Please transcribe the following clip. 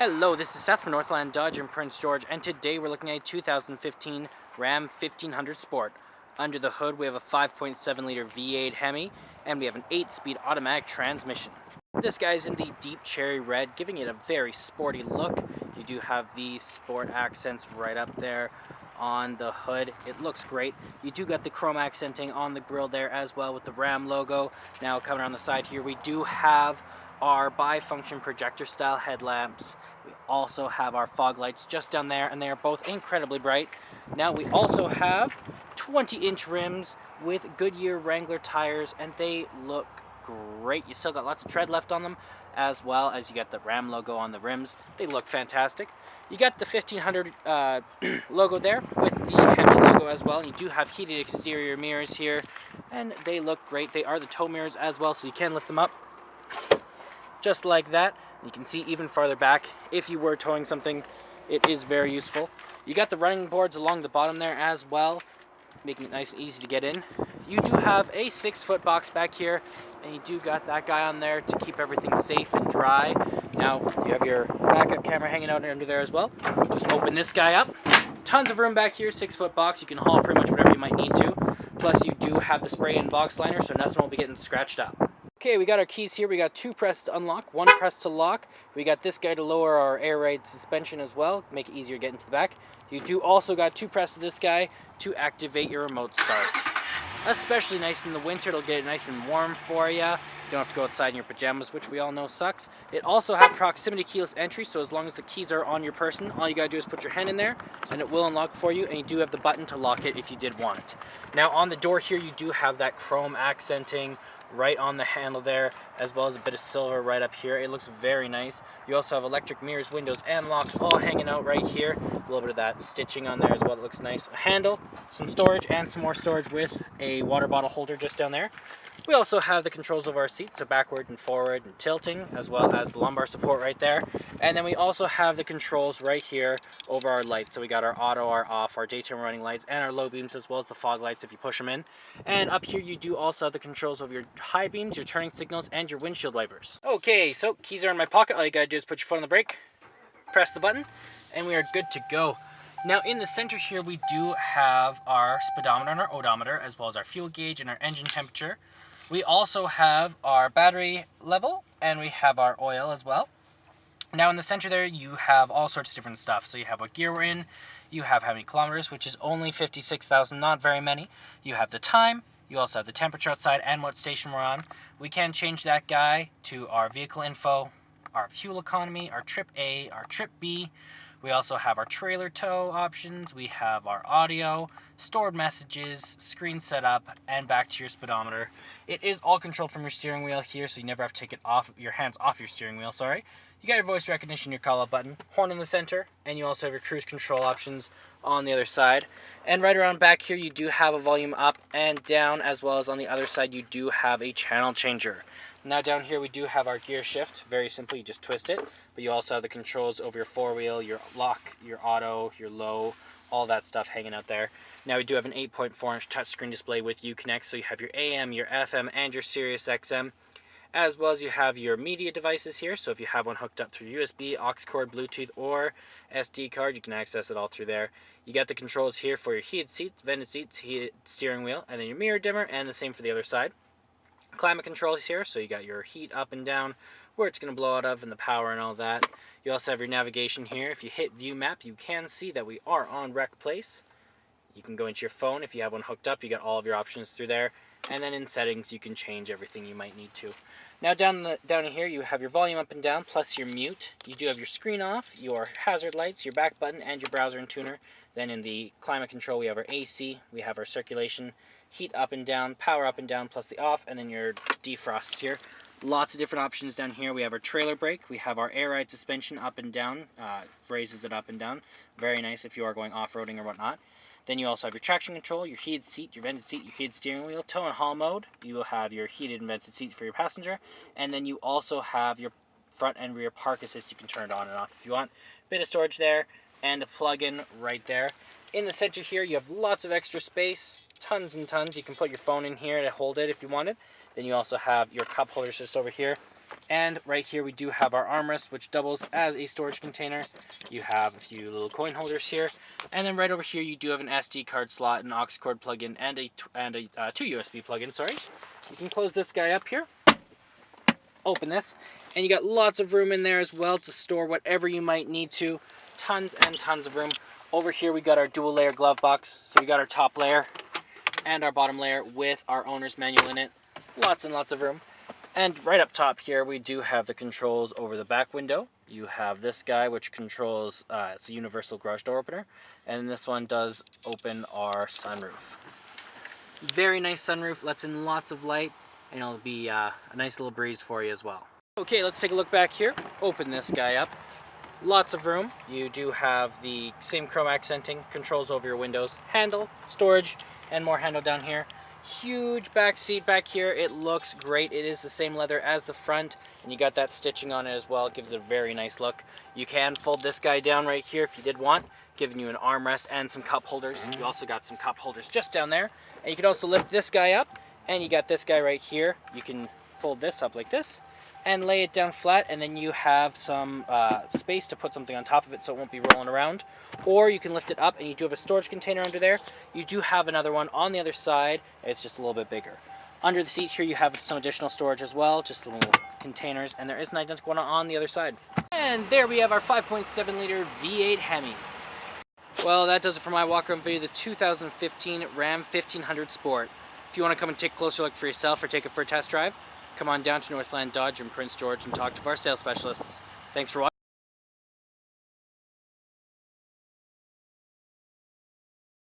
Hello, this is Seth from Northland Dodge in Prince George, and today we're looking at a 2015 Ram 1500 Sport. Under the hood we have a 5.7 liter V8 Hemi, and we have an 8-speed automatic transmission. This guy's in the deep cherry red, giving it a very sporty look. You do have the sport accents right up there on the hood. It looks great. You do got the chrome accenting on the grille there as well with the Ram logo. Now coming around the side here, we do have our bi-function projector style headlamps. We also have our fog lights just down there, and they are both incredibly bright. Now we also have 20-inch rims with Goodyear Wrangler tires, and they look great. You still got lots of tread left on them, as well as you got the Ram logo on the rims. They look fantastic. You got the 1500 logo there with the Hemi logo as well, and you do have heated exterior mirrors here, and they look great. They are the tow mirrors as well, so you can lift them up just like that. You can see even farther back if you were towing something. It is very useful. You got the running boards along the bottom there as well, making it nice and easy to get in. You do have a 6-foot box back here, and you do got that guy on there to keep everything safe and dry. Now you have your backup camera hanging out under there as well. Just open this guy up. Tons of room back here, 6-foot box. You can haul pretty much whatever you might need to. Plus you do have the spray-in box liner, so nothing will be getting scratched up. Okay, we got our keys here. We got 2 press to unlock, 1 press to lock. We got this guy to lower our air ride suspension as well, make it easier to get into the back. You do also got 2 press to this guy to activate your remote start. Especially nice in the winter, it'll get it nice and warm for you. You don't have to go outside in your pajamas, which we all know sucks. It also has proximity keyless entry, so as long as the keys are on your person, all you gotta do is put your hand in there and it will unlock for you, and you do have the button to lock it if you did want it. Now on the door here, you do have that chrome accenting right on the handle there, as well as a bit of silver right up here. It looks very nice. You also have electric mirrors, windows, and locks all hanging out right here. A little bit of that stitching on there as well. It looks nice. A handle, some storage, and some more storage with a water bottle holder just down there. We also have the controls of our seats, so backward and forward and tilting, as well as the lumbar support right there. And then we also have the controls right here over our lights. So we got our auto, our off, our daytime running lights, and our low beams, as well as the fog lights if you push them in. And up here you do also have the controls of your high beams, your turning signals, and your windshield wipers. Okay, so keys are in my pocket. All you gotta do is put your foot on the brake, press the button, and we are good to go. Now in the center here we do have our speedometer and our odometer, as well as our fuel gauge and our engine temperature. We also have our battery level, and we have our oil as well. Now in the center there you have all sorts of different stuff. So you have what gear we're in, you have how many kilometers, which is only 56,000, not very many. You have the time, you also have the temperature outside and what station we're on. We can change that guy to our vehicle info, our fuel economy, our trip A, our trip B. We also have our trailer tow options, we have our audio, stored messages, screen setup, and back to your speedometer. It is all controlled from your steering wheel here, so you never have to take it off, your hands off your steering wheel, sorry. You got your voice recognition, your call out button, horn in the center, and you also have your cruise control options on the other side. And right around back here you do have a volume up and down, as well as on the other side you do have a channel changer. Now down here we do have our gear shift. Very simply, you just twist it, but you also have the controls over your 4-wheel, your lock, your auto, your low, all that stuff hanging out there. Now we do have an 8.4-inch touchscreen display with Uconnect, so you have your AM, your FM, and your Sirius XM, as well as you have your media devices here. So if you have one hooked up through USB, aux cord, Bluetooth, or SD card, you can access it all through there. You got the controls here for your heated seats, vented seats, heated steering wheel, and then your mirror dimmer, and the same for the other side. Climate controls here, so you got your heat up and down, where it's going to blow out of, and the power and all that. You also have your navigation here. If you hit view map, you can see that we are on Wreck Place. You can go into your phone. If you have one hooked up, you got all of your options through there. And then in settings, you can change everything you might need to. Now down here, you have your volume up and down, plus your mute. You do have your screen off, your hazard lights, your back button, and your browser and tuner. Then in the climate control, we have our AC, we have our circulation, heat up and down, power up and down, plus the off, and then your defrosts here. Lots of different options down here. We have our trailer brake, we have our air ride suspension up and down, raises it up and down. Very nice if you are going off-roading or whatnot. Then you also have your traction control, your heated seat, your vented seat, your heated steering wheel, tow and haul mode. You will have your heated and vented seat for your passenger. And then you also have your front and rear park assist. You can turn it on and off if you want. Bit of storage there and a plug-in right there. In the center here, you have lots of extra space, tons and tons. You can put your phone in here to hold it if you wanted. Then you also have your cup holders just over here. And right here we do have our armrest, which doubles as a storage container. You have a few little coin holders here. And then right over here you do have an SD card slot, an aux cord plug-in, and a two USB plug-in, sorry. You can close this guy up here. Open this. And you got lots of room in there as well to store whatever you might need to. Tons and tons of room. Over here we got our dual layer glove box. So we got our top layer and our bottom layer with our owner's manual in it. Lots and lots of room. And right up top here we do have the controls over the back window. You have this guy which controls, it's a universal garage door opener. And this one does open our sunroof. Very nice sunroof, lets in lots of light, and it'll be a nice little breeze for you as well. Okay, let's take a look back here. Open this guy up. Lots of room. You do have the same chrome accenting, controls over your windows, handle, storage, and more handle down here. Huge back seat back here. It looks great. It is the same leather as the front, and you got that stitching on it as well. It gives it a very nice look. You can fold this guy down right here if you did want, giving you an armrest and some cup holders. You also got some cup holders just down there. And you can also lift this guy up, and you got this guy right here. You can fold this up like this and lay it down flat, and then you have some space to put something on top of it so it won't be rolling around. Or you can lift it up and you do have a storage container under there. You do have another one on the other side. It's just a little bit bigger. Under the seat here you have some additional storage as well, just little containers, and there is an identical one on the other side. And there we have our 5.7 liter V8 Hemi. Well, that does it for my walk-around video of the 2015 Ram 1500 Sport. If you want to come and take a closer look for yourself or take it for a test drive, come on down to Northland Dodge in Prince George and talk to our sales specialists. Thanks for watching.